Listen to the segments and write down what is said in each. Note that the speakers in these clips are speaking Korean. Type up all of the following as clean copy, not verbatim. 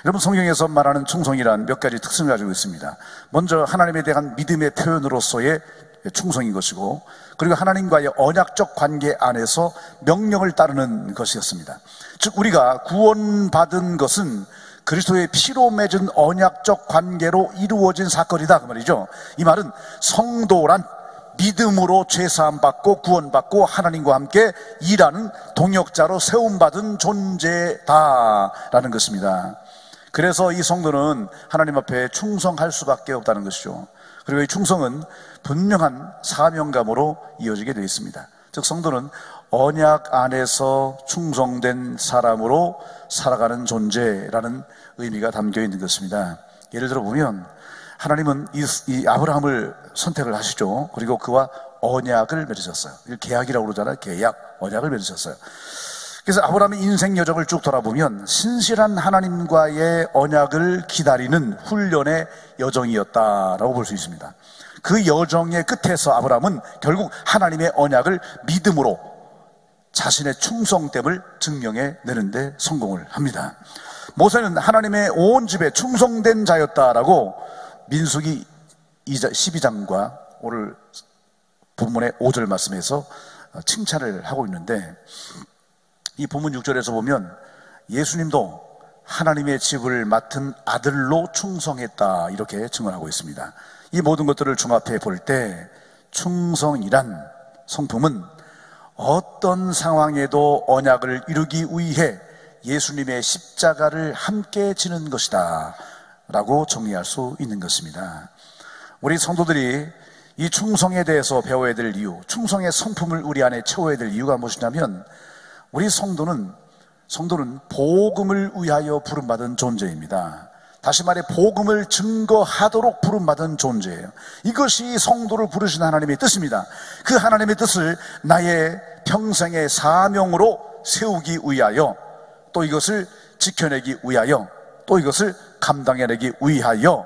여러분, 성경에서 말하는 충성이란 몇 가지 특성을 가지고 있습니다. 먼저 하나님에 대한 믿음의 표현으로서의 충성인 것이고, 그리고 하나님과의 언약적 관계 안에서 명령을 따르는 것이었습니다. 즉, 우리가 구원받은 것은 그리스도의 피로 맺은 언약적 관계로 이루어진 사건이다, 그 말이죠. 이 말은 성도란 믿음으로 죄사함 받고 구원받고 하나님과 함께 일하는 동역자로 세움받은 존재다라는 것입니다. 그래서 이 성도는 하나님 앞에 충성할 수밖에 없다는 것이죠. 그리고 이 충성은 분명한 사명감으로 이어지게 되어 있습니다. 즉, 성도는 언약 안에서 충성된 사람으로 살아가는 존재라는 의미가 담겨 있는 것입니다. 예를 들어 보면 하나님은 이 아브라함을 선택을 하시죠. 그리고 그와 언약을 맺으셨어요. 계약이라고 그러잖아요. 계약, 언약을 맺으셨어요. 그래서 아브라함의 인생 여정을 쭉 돌아보면 신실한 하나님과의 언약을 기다리는 훈련의 여정이었다라고 볼 수 있습니다. 그 여정의 끝에서 아브라함은 결국 하나님의 언약을 믿음으로 자신의 충성됨을 증명해 내는데 성공을 합니다. 모세는 하나님의 온 집에 충성된 자였다라고 민수기 12장과 오늘 본문의 5절 말씀에서 칭찬을 하고 있는데, 이 본문 6절에서 보면 예수님도 하나님의 집을 맡은 아들로 충성했다, 이렇게 증언하고 있습니다. 이 모든 것들을 종합해 볼 때 충성이란 성품은 어떤 상황에도 언약을 이루기 위해 예수님의 십자가를 함께 지는 것이다 라고 정리할 수 있는 것입니다. 우리 성도들이 이 충성에 대해서 배워야 될 이유, 충성의 성품을 우리 안에 채워야 될 이유가 무엇이냐면, 우리 성도는 복음을 위하여 부름받은 존재입니다. 다시 말해 복음을 증거하도록 부름받은 존재예요. 이것이 성도를 부르신 하나님의 뜻입니다. 그 하나님의 뜻을 나의 평생의 사명으로 세우기 위하여, 또 이것을 지켜내기 위하여, 또 이것을 감당해내기 위하여,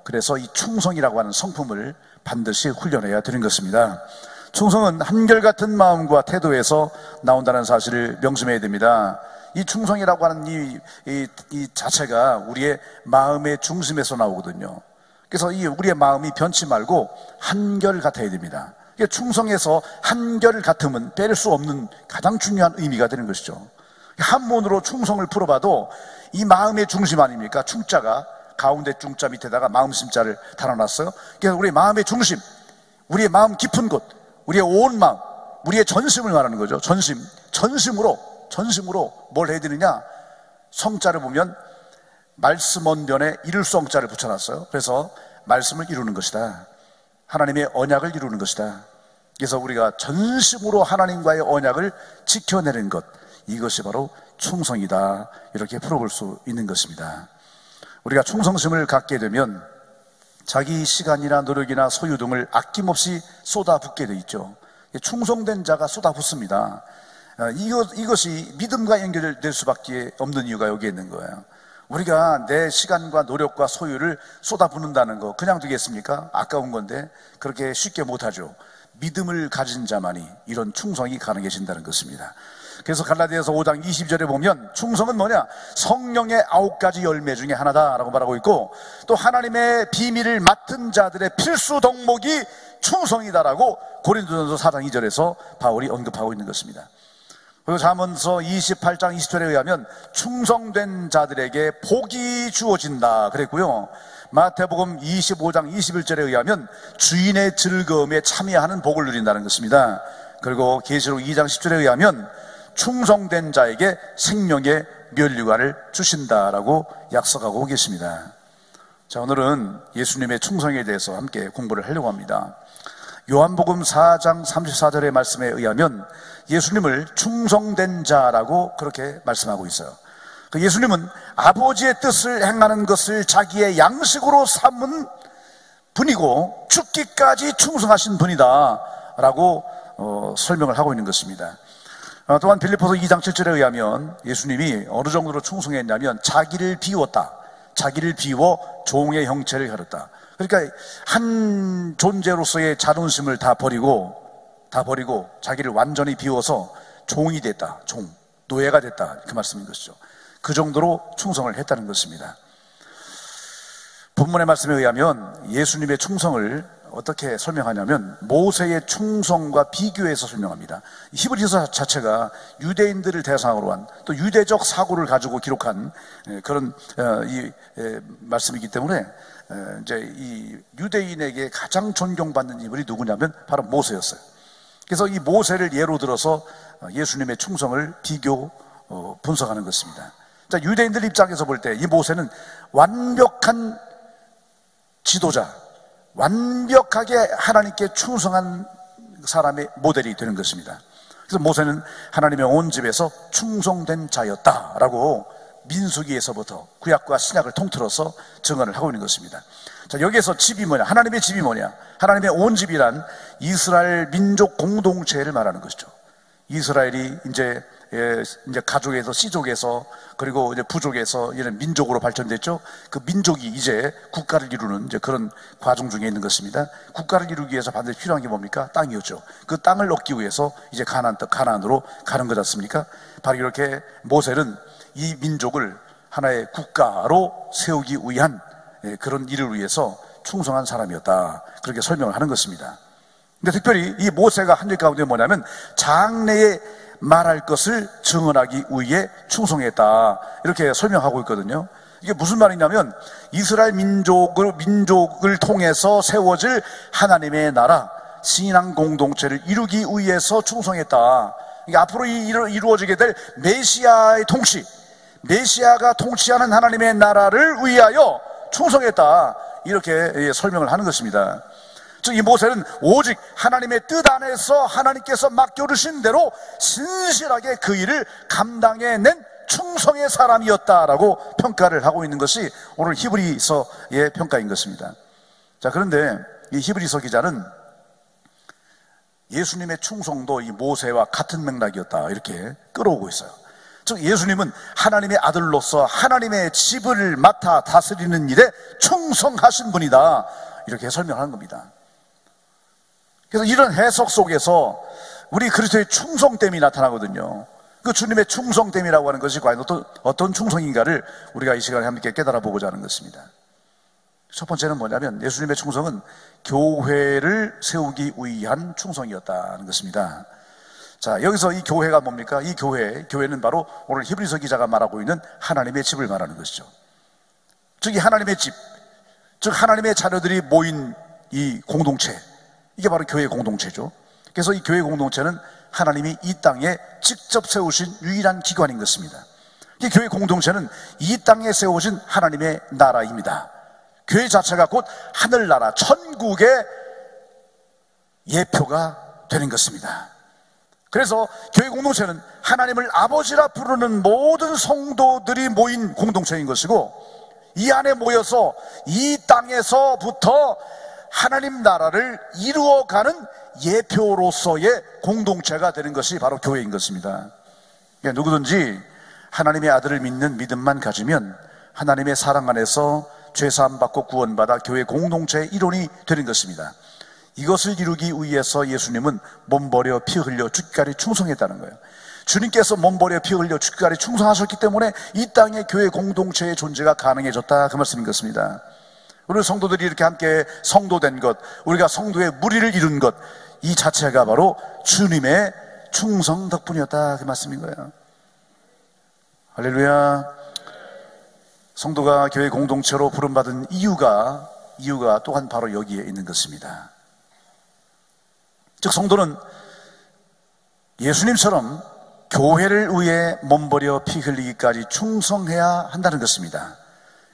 그래서 이 충성이라고 하는 성품을 반드시 훈련해야 되는 것입니다. 충성은 한결같은 마음과 태도에서 나온다는 사실을 명심해야 됩니다. 이 충성이라고 하는 이 자체가 우리의 마음의 중심에서 나오거든요. 그래서 우리의 마음이 변치 말고 한결 같아야 됩니다. 충성에서 한결 같음은 뺄 수 없는 가장 중요한 의미가 되는 것이죠. 한문으로 충성을 풀어봐도 이 마음의 중심 아닙니까? 충자가 가운데 중자 밑에다가 마음 심자를 달아놨어요. 그래서 우리의 마음의 중심, 우리의 마음 깊은 곳, 우리의 온 마음, 우리의 전심을 말하는 거죠. 전심으로 뭘 해야 되느냐? 성자를 보면 말씀언변에 이룰 성자를 붙여놨어요. 그래서 말씀을 이루는 것이다, 하나님의 언약을 이루는 것이다. 그래서 우리가 전심으로 하나님과의 언약을 지켜내는 것, 이것이 바로 충성이다, 이렇게 풀어볼 수 있는 것입니다. 우리가 충성심을 갖게 되면 자기 시간이나 노력이나 소유 등을 아낌없이 쏟아붓게 돼 있죠. 충성된 자가 쏟아붓습니다. 이것이 믿음과 연결될 수밖에 없는 이유가 여기에 있는 거예요. 우리가 내 시간과 노력과 소유를 쏟아붓는다는 거 그냥 되겠습니까? 아까운 건데 그렇게 쉽게 못하죠. 믿음을 가진 자만이 이런 충성이 가능해진다는 것입니다. 그래서 갈라디아서 5장 20절에 보면 충성은 뭐냐? 성령의 9가지 열매 중에 하나다라고 말하고 있고, 또 하나님의 비밀을 맡은 자들의 필수 덕목이 충성이다라고 고린도전서 4장 2절에서 바울이 언급하고 있는 것입니다. 그리고 잠언서 28장 20절에 의하면 충성된 자들에게 복이 주어진다 그랬고요, 마태복음 25장 21절에 의하면 주인의 즐거움에 참여하는 복을 누린다는 것입니다. 그리고 계시록 2장 10절에 의하면 충성된 자에게 생명의 면류관을 주신다라고 약속하고 계십니다. 자, 오늘은 예수님의 충성에 대해서 함께 공부를 하려고 합니다. 요한복음 4장 34절의 말씀에 의하면 예수님을 충성된 자라고 그렇게 말씀하고 있어요. 예수님은 아버지의 뜻을 행하는 것을 자기의 양식으로 삼은 분이고 죽기까지 충성하신 분이다 라고 설명을 하고 있는 것입니다. 또한 빌립보서 2장 7절에 의하면 예수님이 어느 정도로 충성했냐면 자기를 비웠다, 자기를 비워 종의 형체를 가졌다. 그러니까 한 존재로서의 자존심을 다 버리고 자기를 완전히 비워서 종이 됐다, 노예가 됐다, 그 말씀인 것이죠. 그 정도로 충성을 했다는 것입니다. 본문의 말씀에 의하면 예수님의 충성을 어떻게 설명하냐면 모세의 충성과 비교해서 설명합니다. 히브리서 자체가 유대인들을 대상으로 한 또 유대적 사고를 가지고 기록한 그런 말씀이기 때문에 이제 이 유대인에게 가장 존경받는 인물이 누구냐면 바로 모세였어요. 그래서 이 모세를 예로 들어서 예수님의 충성을 비교 분석하는 것입니다. 자, 유대인들 입장에서 볼 때 이 모세는 완벽한 지도자, 완벽하게 하나님께 충성한 사람의 모델이 되는 것입니다. 그래서 모세는 하나님의 온 집에서 충성된 자였다라고 민수기에서부터 구약과 신약을 통틀어서 증언을 하고 있는 것입니다. 자, 여기에서 집이 뭐냐? 하나님의 집이 뭐냐? 하나님의 온 집이란 이스라엘 민족 공동체를 말하는 것이죠. 이스라엘이 이제 가족에서 씨족에서 그리고 이제 부족에서 이런 민족으로 발전됐죠. 그 민족이 이제 국가를 이루는 이제 그런 과정 중에 있는 것입니다. 국가를 이루기 위해서 반드시 필요한 게 뭡니까? 땅이었죠. 그 땅을 얻기 위해서 이제 가나안으로 가는 것 같습니까? 바로 이렇게 모세는 이 민족을 하나의 국가로 세우기 위한 그런 일을 위해서 충성한 사람이었다. 그렇게 설명을 하는 것입니다. 근데 특별히 이 모세가 한 일 가운데 뭐냐면 장래에 말할 것을 증언하기 위해 충성했다. 이렇게 설명하고 있거든요. 이게 무슨 말이냐면 이스라엘 민족을 통해서 세워질 하나님의 나라, 신앙 공동체를 이루기 위해서 충성했다. 이게 앞으로 이루어지게 될 메시아의 통치, 메시아가 통치하는 하나님의 나라를 위하여 충성했다. 이렇게 설명을 하는 것입니다. 즉, 이 모세는 오직 하나님의 뜻 안에서 하나님께서 맡겨주신 대로 신실하게 그 일을 감당해낸 충성의 사람이었다라고 평가를 하고 있는 것이 오늘 히브리서의 평가인 것입니다. 자, 그런데 이 히브리서 기자는 예수님의 충성도 이 모세와 같은 맥락이었다 이렇게 끌어오고 있어요. 즉, 예수님은 하나님의 아들로서 하나님의 집을 맡아 다스리는 일에 충성하신 분이다 이렇게 설명하는 겁니다. 그래서 이런 해석 속에서 우리 그리스도의 충성됨이 나타나거든요. 그 주님의 충성됨이라고 하는 것이 과연 어떤 충성인가를 우리가 이 시간에 함께 깨달아 보고자 하는 것입니다. 첫 번째는 뭐냐면 예수님의 충성은 교회를 세우기 위한 충성이었다는 것입니다. 자, 여기서 이 교회가 뭡니까? 이 교회는 바로 오늘 히브리서 기자가 말하고 있는 하나님의 집을 말하는 것이죠. 즉, 이 하나님의 집, 즉 하나님의 자녀들이 모인 이 공동체, 이게 바로 교회 공동체죠. 그래서 이 교회 공동체는 하나님이 이 땅에 직접 세우신 유일한 기관인 것입니다. 이 교회 공동체는 이 땅에 세워진 하나님의 나라입니다. 교회 자체가 곧 하늘나라, 천국의 예표가 되는 것입니다. 그래서 교회 공동체는 하나님을 아버지라 부르는 모든 성도들이 모인 공동체인 것이고, 이 안에 모여서 이 땅에서부터 하나님 나라를 이루어가는 예표로서의 공동체가 되는 것이 바로 교회인 것입니다. 누구든지 하나님의 아들을 믿는 믿음만 가지면 하나님의 사랑 안에서 죄사함 받고 구원받아 교회 공동체의 일원이 되는 것입니다. 이것을 이루기 위해서 예수님은 몸버려 피 흘려 죽기까지 충성했다는 거예요. 주님께서 몸버려 피 흘려 죽기까지 충성하셨기 때문에 이 땅에 교회 공동체의 존재가 가능해졌다, 그 말씀인 것입니다. 우리 성도들이 이렇게 함께 성도된 것, 우리가 성도의 무리를 이룬 것, 이 자체가 바로 주님의 충성 덕분이었다, 그 말씀인 거예요. 할렐루야. 성도가 교회 공동체로 부름받은 이유가 또한 바로 여기에 있는 것입니다. 즉, 성도는 예수님처럼 교회를 위해 몸버려 피 흘리기까지 충성해야 한다는 것입니다.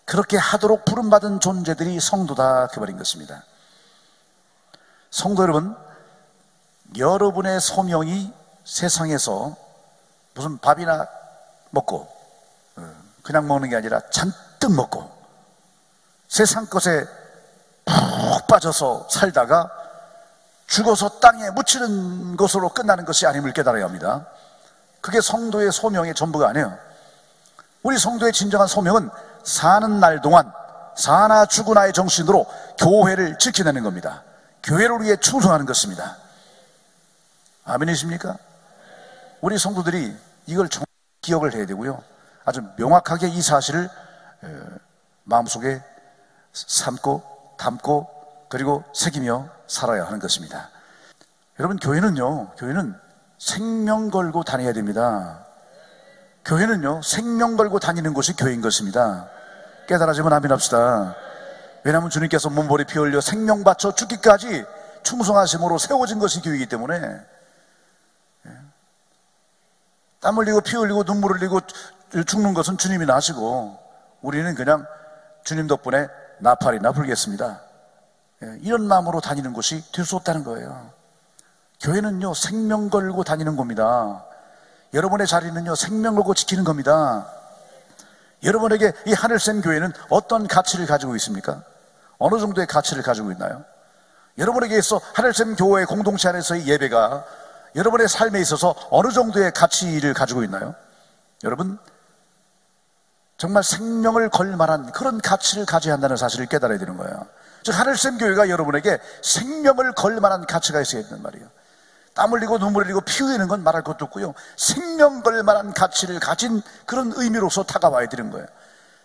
그렇게 하도록 부름받은 존재들이 성도다, 그 말인 것입니다. 성도 여러분, 여러분의 소명이 세상에서 무슨 밥이나 먹고 그냥 먹는 게 아니라 잔뜩 먹고 세상 것에 푹 빠져서 살다가 죽어서 땅에 묻히는 것으로 끝나는 것이 아님을 깨달아야 합니다. 그게 성도의 소명의 전부가 아니에요. 우리 성도의 진정한 소명은 사는 날 동안 사나 죽으나의 정신으로 교회를 지켜내는 겁니다. 교회를 위해 충성하는 것입니다. 아멘이십니까? 우리 성도들이 이걸 정확히 기억을 해야 되고요. 아주 명확하게 이 사실을 마음속에 삼고 담고 그리고 새기며 살아야 하는 것입니다. 여러분, 교회는 생명 걸고 다녀야 됩니다. 교회는요, 생명 걸고 다니는 곳이 교회인 것입니다. 깨달아지면 아멘 합시다. 왜냐하면 주님께서 몸버리 피 흘려 생명 바쳐 죽기까지 충성하심으로 세워진 것이 교회이기 때문에, 땀 흘리고 피 흘리고 눈물 흘리고 죽는 것은 주님이 나시고 우리는 그냥 주님 덕분에 나팔이나 불겠습니다. 이런 마음으로 다니는 곳이 될 수 없다는 거예요. 교회는요, 생명 걸고 다니는 겁니다. 여러분의 자리는요, 생명 걸고 지키는 겁니다. 여러분에게 이 하늘샘 교회는 어떤 가치를 가지고 있습니까? 어느 정도의 가치를 가지고 있나요? 여러분에게 있어 하늘샘 교회 공동체 안에서의 예배가 여러분의 삶에 있어서 어느 정도의 가치를 가지고 있나요? 여러분, 정말 생명을 걸 만한 그런 가치를 가져야 한다는 사실을 깨달아야 되는 거예요. 즉, 하늘샘 교회가 여러분에게 생명을 걸 만한 가치가 있어야 된단 말이에요. 땀 흘리고 눈물 흘리고 피 흘리는 건 말할 것도 없고요, 생명 걸 만한 가치를 가진 그런 의미로서 다가와야 되는 거예요.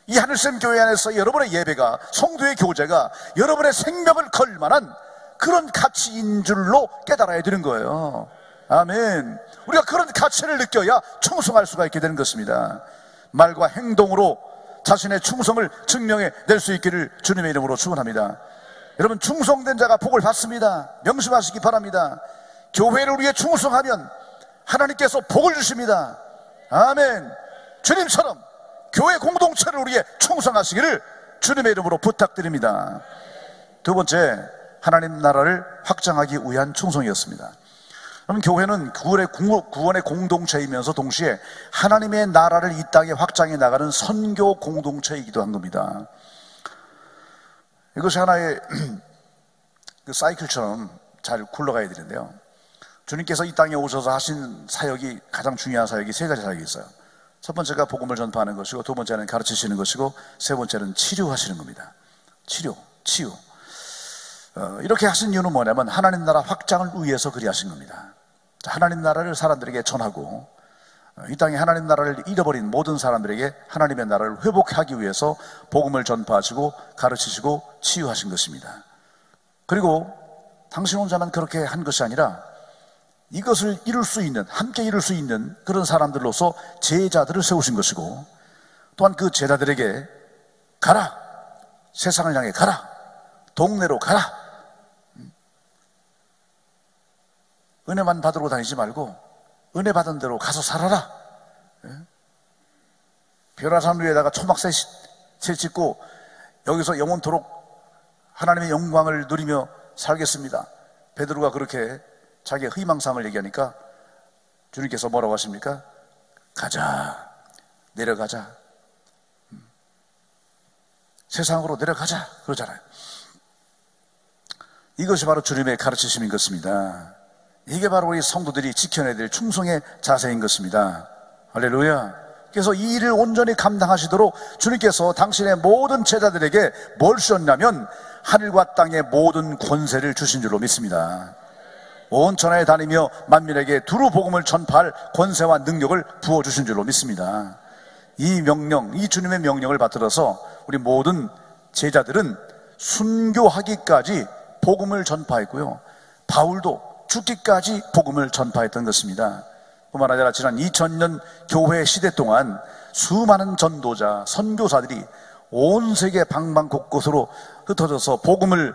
이 하늘샘 교회 안에서 여러분의 예배가, 성도의 교제가 여러분의 생명을 걸 만한 그런 가치인 줄로 깨달아야 되는 거예요. 아멘. 우리가 그런 가치를 느껴야 충성할 수가 있게 되는 것입니다. 말과 행동으로 자신의 충성을 증명해 낼 수 있기를 주님의 이름으로 축원합니다. 여러분, 충성된 자가 복을 받습니다. 명심하시기 바랍니다. 교회를 위해 충성하면 하나님께서 복을 주십니다. 아멘. 주님처럼 교회 공동체를 위해 충성하시기를 주님의 이름으로 부탁드립니다. 두 번째, 하나님 나라를 확장하기 위한 충성이었습니다. 그럼 교회는 구원의 공동체이면서 동시에 하나님의 나라를 이 땅에 확장해 나가는 선교 공동체이기도 한 겁니다. 이것이 하나의 그 사이클처럼 잘 굴러가야 되는데요, 주님께서 이 땅에 오셔서 하신 사역이, 가장 중요한 사역이 세 가지 사역이 있어요. 첫 번째가 복음을 전파하는 것이고, 두 번째는 가르치시는 것이고, 세 번째는 치료하시는 겁니다. 치유. 이렇게 하신 이유는 뭐냐면 하나님 나라 확장을 위해서 그리 하신 겁니다. 하나님 나라를 사람들에게 전하고, 이 땅에 하나님 나라를 잃어버린 모든 사람들에게 하나님의 나라를 회복하기 위해서 복음을 전파하시고 가르치시고 치유하신 것입니다. 그리고 당신 혼자만 그렇게 한 것이 아니라 이것을 이룰 수 있는, 함께 이룰 수 있는 그런 사람들로서 제자들을 세우신 것이고, 또한 그 제자들에게 가라, 세상을 향해 가라, 동네로 가라, 은혜만 받으러 다니지 말고 은혜 받은 대로 가서 살아라. 벼라산 위에다가 초막새 짓고 여기서 영원토록 하나님의 영광을 누리며 살겠습니다. 베드로가 그렇게 자기의 희망상을 얘기하니까 주님께서 뭐라고 하십니까? 가자, 내려가자, 세상으로 내려가자 그러잖아요. 이것이 바로 주님의 가르치심인 것입니다. 이게 바로 우리 성도들이 지켜내야 될 충성의 자세인 것입니다. 할렐루야. 그래서 이 일을 온전히 감당하시도록 주님께서 당신의 모든 제자들에게 뭘 주셨냐면 하늘과 땅의 모든 권세를 주신 줄로 믿습니다. 온 천하에 다니며 만민에게 두루 복음을 전파할 권세와 능력을 부어주신 줄로 믿습니다. 이 명령, 이 주님의 명령을 받들어서 우리 모든 제자들은 순교하기까지 복음을 전파했고요, 바울도 죽기까지 복음을 전파했던 것입니다. 뿐만 아니라 지난 2000년 교회 시대 동안 수많은 전도자, 선교사들이 온 세계 방방곳곳으로 흩어져서 복음을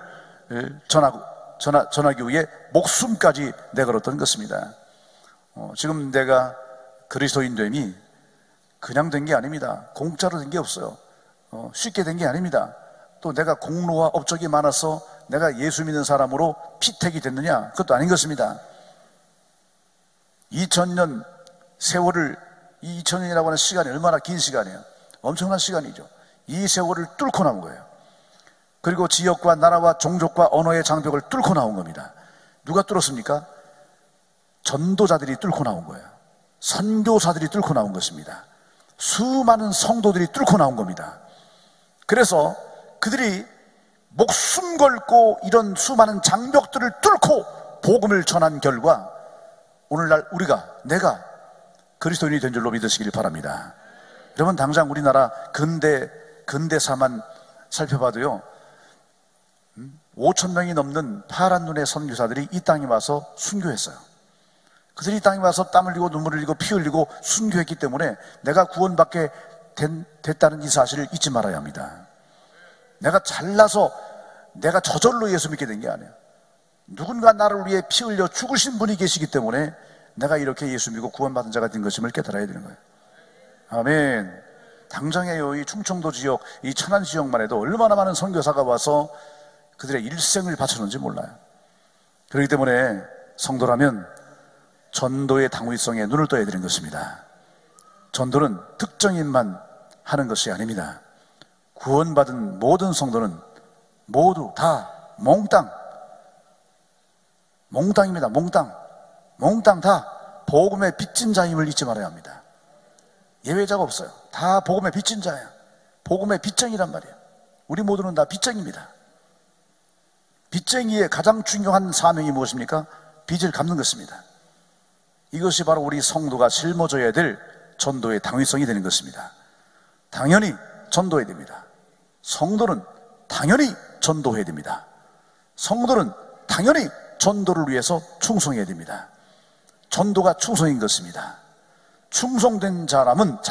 전하기 위해 목숨까지 내걸었던 것입니다. 지금 내가 그리스도인됨이 그냥 된 게 아닙니다. 공짜로 된 게 없어요. 쉽게 된 게 아닙니다. 또 내가 공로와 업적이 많아서 내가 예수 믿는 사람으로 피택이 됐느냐? 그것도 아닌 것입니다. 2000년 세월을, 이 2000년이라고 하는 시간이 얼마나 긴 시간이에요. 엄청난 시간이죠. 이 세월을 뚫고 나온 거예요. 그리고 지역과 나라와 종족과 언어의 장벽을 뚫고 나온 겁니다. 누가 뚫었습니까? 전도자들이 뚫고 나온 거예요. 선교사들이 뚫고 나온 것입니다. 수많은 성도들이 뚫고 나온 겁니다. 그래서 그들이 목숨 걸고 이런 수많은 장벽들을 뚫고 복음을 전한 결과 오늘날 내가 그리스도인이 된 줄로 믿으시길 바랍니다. 여러분, 당장 우리나라 근대사만 살펴봐도요, 5천 명이 넘는 파란 눈의 선교사들이 이 땅에 와서 순교했어요. 그들이 이 땅에 와서 땀 흘리고 눈물 흘리고 피 흘리고 순교했기 때문에 내가 구원받게 됐다는 이 사실을 잊지 말아야 합니다. 내가 잘나서 내가 저절로 예수 믿게 된 게 아니에요. 누군가 나를 위해 피 흘려 죽으신 분이 계시기 때문에 내가 이렇게 예수 믿고 구원받은 자가 된 것임을 깨달아야 되는 거예요. 아멘. 당장에요, 이 충청도 지역, 이 천안 지역만 해도 얼마나 많은 선교사가 와서 그들의 일생을 바쳤는지 몰라요. 그렇기 때문에 성도라면 전도의 당위성에 눈을 떠야 되는 것입니다. 전도는 특정인만 하는 것이 아닙니다. 구원받은 모든 성도는 모두 다 몽땅입니다. 몽땅 다 복음의 빚진 자임을 잊지 말아야 합니다. 예외자가 없어요. 다 복음의 빚진 자예요. 복음의 빚쟁이란 말이에요. 우리 모두는 다 빚쟁입니다. 빚쟁이의 가장 중요한 사명이 무엇입니까? 빚을 갚는 것입니다. 이것이 바로 우리 성도가 짊어져야 될 전도의 당위성이 되는 것입니다. 당연히 전도해야 됩니다. 성도는 당연히 전도해야 됩니다. 성도는 당연히 전도를 위해서 충성해야 됩니다. 전도가 충성인 것입니다. 충성된 자라면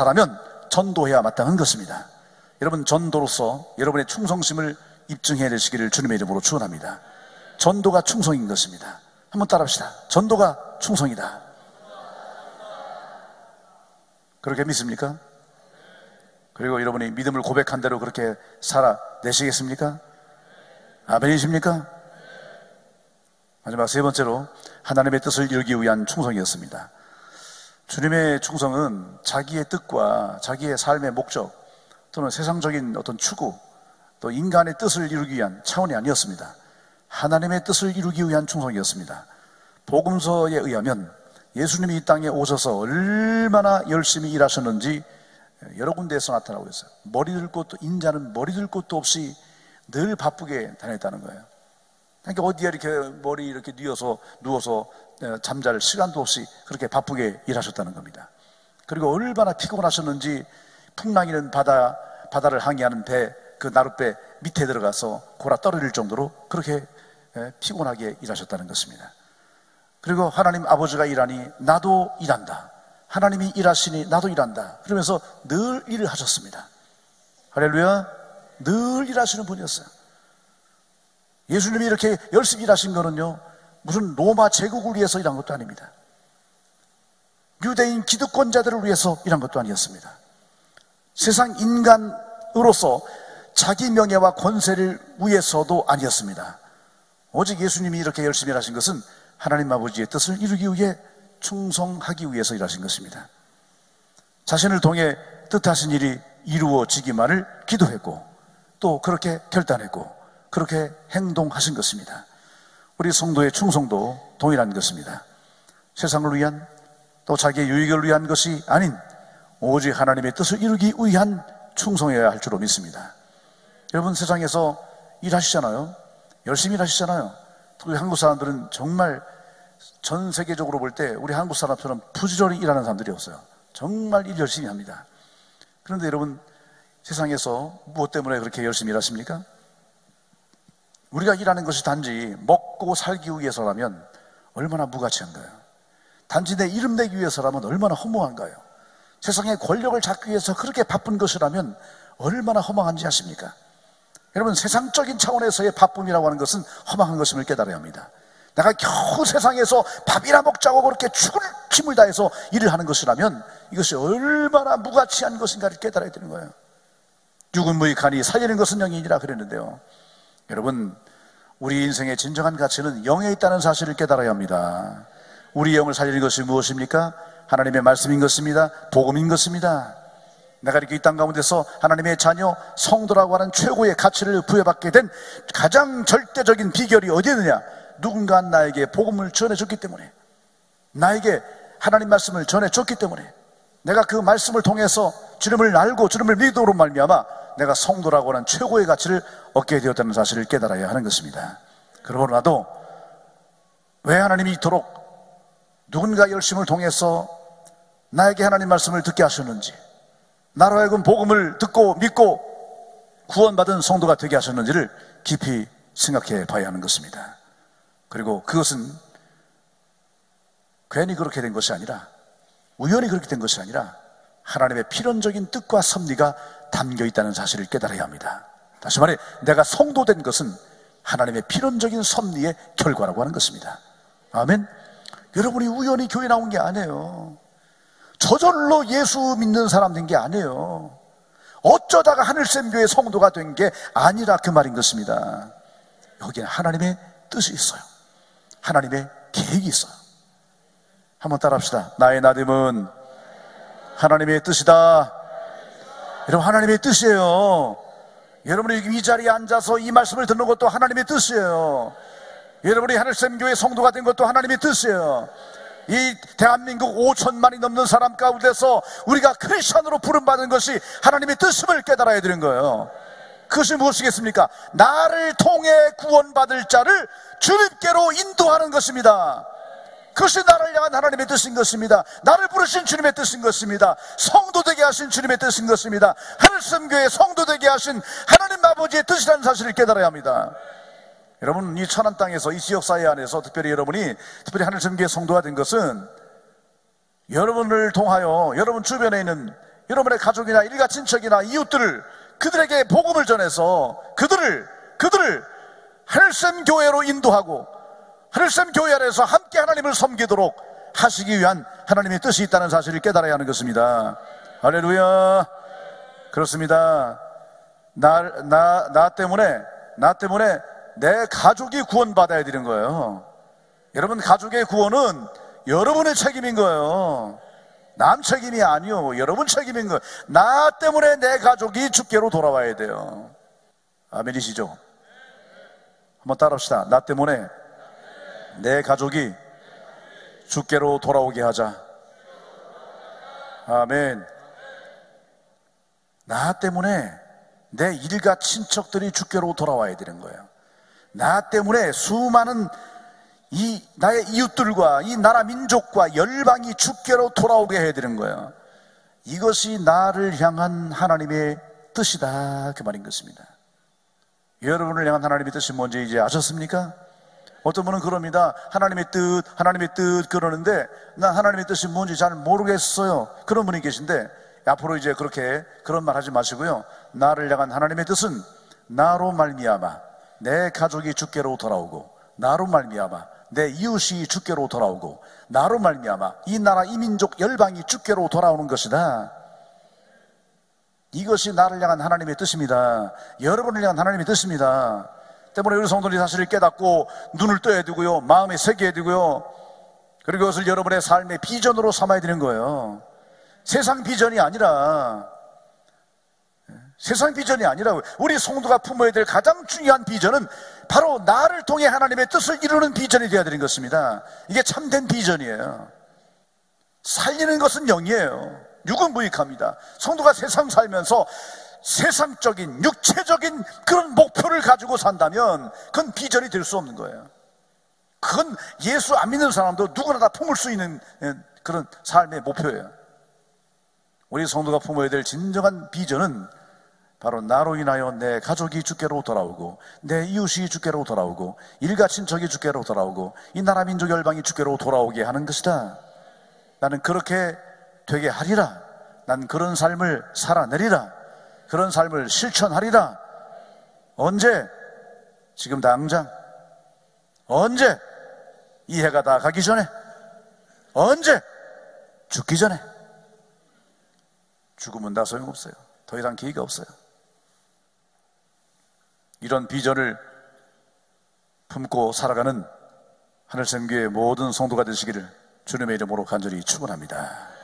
전도해야 마땅한 것입니다. 여러분, 전도로서 여러분의 충성심을 입증해야 되시기를 주님의 이름으로 축원합니다. 전도가 충성인 것입니다. 한번 따라합시다. 전도가 충성이다. 그렇게 믿습니까? 그리고 여러분이 믿음을 고백한 대로 그렇게 살아내시겠습니까? 아멘이십니까? 마지막 세 번째로 하나님의 뜻을 이루기 위한 충성이었습니다. 주님의 충성은 자기의 뜻과 자기의 삶의 목적 또는 세상적인 어떤 추구 또 인간의 뜻을 이루기 위한 차원이 아니었습니다. 하나님의 뜻을 이루기 위한 충성이었습니다. 복음서에 의하면 예수님이 이 땅에 오셔서 얼마나 열심히 일하셨는지 여러 군데에서 나타나고 있어요. 인자는 머리 들 곳도 없이 늘 바쁘게 다녔다는 거예요. 그러니까 어디에 이렇게 머리 이렇게 누워서 잠잘 시간도 없이 그렇게 바쁘게 일하셨다는 겁니다. 그리고 얼마나 피곤하셨는지 풍랑이는 바다를 항해하는 배, 그 나룻배 밑에 들어가서 골아 떨어질 정도로 그렇게 피곤하게 일하셨다는 것입니다. 그리고 하나님 아버지가 일하니 나도 일한다. 하나님이 일하시니 나도 일한다. 그러면서 늘 일을 하셨습니다. 할렐루야. 늘 일하시는 분이었어요. 예수님이 이렇게 열심히 일하신 거는요, 무슨 로마 제국을 위해서 일한 것도 아닙니다. 유대인 기득권자들을 위해서 일한 것도 아니었습니다. 세상 인간으로서 자기 명예와 권세를 위해서도 아니었습니다. 오직 예수님이 이렇게 열심히 일하신 것은 하나님 아버지의 뜻을 이루기 위해 충성하기 위해서 일하신 것입니다. 자신을 통해 뜻하신 일이 이루어지기만을 기도했고 또 그렇게 결단했고 그렇게 행동하신 것입니다. 우리 성도의 충성도 동일한 것입니다. 세상을 위한 또 자기의 유익을 위한 것이 아닌 오직 하나님의 뜻을 이루기 위한 충성해야 할 줄로 믿습니다. 여러분, 세상에서 일하시잖아요. 열심히 일하시잖아요. 특히 한국 사람들은 정말 전 세계적으로 볼 때 우리 한국 사람처럼 부지런히 일하는 사람들이 없어요. 정말 일 열심히 합니다. 그런데 여러분, 세상에서 무엇 때문에 그렇게 열심히 일하십니까? 우리가 일하는 것이 단지 먹고 살기 위해서라면 얼마나 무가치한가요? 단지 내 이름 내기 위해서라면 얼마나 허무한가요? 세상의 권력을 잡기 위해서 그렇게 바쁜 것이라면 얼마나 허망한지 아십니까? 여러분, 세상적인 차원에서의 바쁨이라고 하는 것은 허망한 것임을 깨달아야 합니다. 내가 겨우 세상에서 밥이나 먹자고 그렇게 죽을 힘을 다해서 일을 하는 것이라면 이것이 얼마나 무가치한 것인가를 깨달아야 되는 거예요. 육은 무익하니 살리는 것은 영이니라 그랬는데요. 여러분, 우리 인생의 진정한 가치는 영에 있다는 사실을 깨달아야 합니다. 우리 영을 살리는 것이 무엇입니까? 하나님의 말씀인 것입니다. 복음인 것입니다. 내가 이렇게 이 땅 가운데서 하나님의 자녀, 성도라고 하는 최고의 가치를 부여받게 된 가장 절대적인 비결이 어디에 있느냐? 누군가 나에게 복음을 전해줬기 때문에, 나에게 하나님 말씀을 전해줬기 때문에, 내가 그 말씀을 통해서 주님을 알고 주님을 믿음으로 말미암아 내가 성도라고 하는 최고의 가치를 얻게 되었다는 사실을 깨달아야 하는 것입니다. 그러고 나도 왜 하나님이 이토록 누군가 열심을 통해서 나에게 하나님 말씀을 듣게 하셨는지, 나로 하여금 복음을 듣고 믿고 구원받은 성도가 되게 하셨는지를 깊이 생각해 봐야 하는 것입니다. 그리고 그것은 괜히 그렇게 된 것이 아니라, 우연히 그렇게 된 것이 아니라 하나님의 필연적인 뜻과 섭리가 담겨 있다는 사실을 깨달아야 합니다. 다시 말해, 내가 성도된 것은 하나님의 필연적인 섭리의 결과라고 하는 것입니다. 아멘. 여러분이 우연히 교회 나온 게 아니에요. 저절로 예수 믿는 사람 된 게 아니에요. 어쩌다가 하늘샘교회 성도가 된 게 아니라 그 말인 것입니다. 여기에 하나님의 뜻이 있어요. 하나님의 계획이 있어요. 한번 따라합시다. 나의 나됨은 하나님의 뜻이다. 여러분, 하나님의 뜻이에요. 여러분이 이 자리에 앉아서 이 말씀을 듣는 것도 하나님의 뜻이에요. 여러분이 하늘샘교회 성도가 된 것도 하나님의 뜻이에요. 이 대한민국 5천만이 넘는 사람 가운데서 우리가 크리스천으로 부름받은 것이 하나님의 뜻임을 깨달아야 되는 거예요. 그것이 무엇이겠습니까? 나를 통해 구원받을 자를 주님께로 인도하는 것입니다. 그것이 나를 향한 하나님의 뜻인 것입니다. 나를 부르신 주님의 뜻인 것입니다. 성도 되게 하신 주님의 뜻인 것입니다. 하늘섬교회 성도 되게 하신 하나님 아버지의 뜻이라는 사실을 깨달아야 합니다. 여러분, 이 천안 땅에서, 이 지역사회 안에서 특별히 하늘섬교회 성도가 된 것은 여러분을 통하여 여러분 주변에 있는 여러분의 가족이나 일가 친척이나 이웃들을, 그들에게 복음을 전해서 그들을 하늘섬교회로 인도하고 하늘섬교회 안에서 함께 하나님을 섬기도록 하시기 위한 하나님의 뜻이 있다는 사실을 깨달아야 하는 것입니다. 할렐루야. 그렇습니다. 나 때문에 내 가족이 구원받아야 되는 거예요. 여러분, 가족의 구원은 여러분의 책임인 거예요. 남 책임이 아니요, 여러분 책임인 거예요. 나 때문에 내 가족이 주께로 돌아와야 돼요. 아멘이시죠? 한번 따라합시다. 나 때문에 내 가족이 주께로 돌아오게 하자. 아멘. 나 때문에 내 일가 친척들이 주께로 돌아와야 되는 거예요. 나 때문에 수많은 나의 이웃들과 이 나라 민족과 열방이 주께로 돌아오게 해야 되는 거예요. 이것이 나를 향한 하나님의 뜻이다, 그 말인 것입니다. 여러분을 향한 하나님의 뜻이 뭔지 이제 아셨습니까? 어떤 분은 그럽니다. 하나님의 뜻 그러는데 난 하나님의 뜻이 뭔지 잘 모르겠어요. 그런 분이 계신데, 앞으로 이제 그런 말 하지 마시고요. 나를 향한 하나님의 뜻은 나로 말미암아 내 가족이 주께로 돌아오고, 나로 말미암아 내 이웃이 주께로 돌아오고, 나로 말미암아 이 나라 이 민족 열방이 주께로 돌아오는 것이다. 이것이 나를 향한 하나님의 뜻입니다. 여러분을 향한 하나님의 뜻입니다. 때문에 우리 성도들이 사실을 깨닫고 눈을 떠야 되고요, 마음에 새겨야 되고요, 그리고 그것을 여러분의 삶의 비전으로 삼아야 되는 거예요. 세상 비전이 아니라 우리 성도가 품어야 될 가장 중요한 비전은 바로 나를 통해 하나님의 뜻을 이루는 비전이 되어야 되는 것입니다. 이게 참된 비전이에요. 살리는 것은 영이에요. 육은 무익합니다. 성도가 세상 살면서 세상적인 육체적인 그런 목표를 가지고 산다면 그건 비전이 될 수 없는 거예요. 그건 예수 안 믿는 사람도 누구나 다 품을 수 있는 그런 삶의 목표예요. 우리 성도가 품어야 될 진정한 비전은 바로 나로 인하여 내 가족이 주께로 돌아오고, 내 이웃이 주께로 돌아오고, 일가 친척이 주께로 돌아오고, 이 나라 민족 열방이 주께로 돌아오게 하는 것이다. 나는 그렇게 되게 하리라. 난 그런 삶을 살아내리라. 그런 삶을 실천하리라. 언제? 지금 당장. 언제? 이 해가 다 가기 전에. 언제? 죽기 전에. 죽으면 다 소용없어요. 더 이상 기회가 없어요. 이런 비전을 품고 살아가는 하늘샘교회 모든 성도가 되시기를 주님의 이름으로 간절히 축원합니다.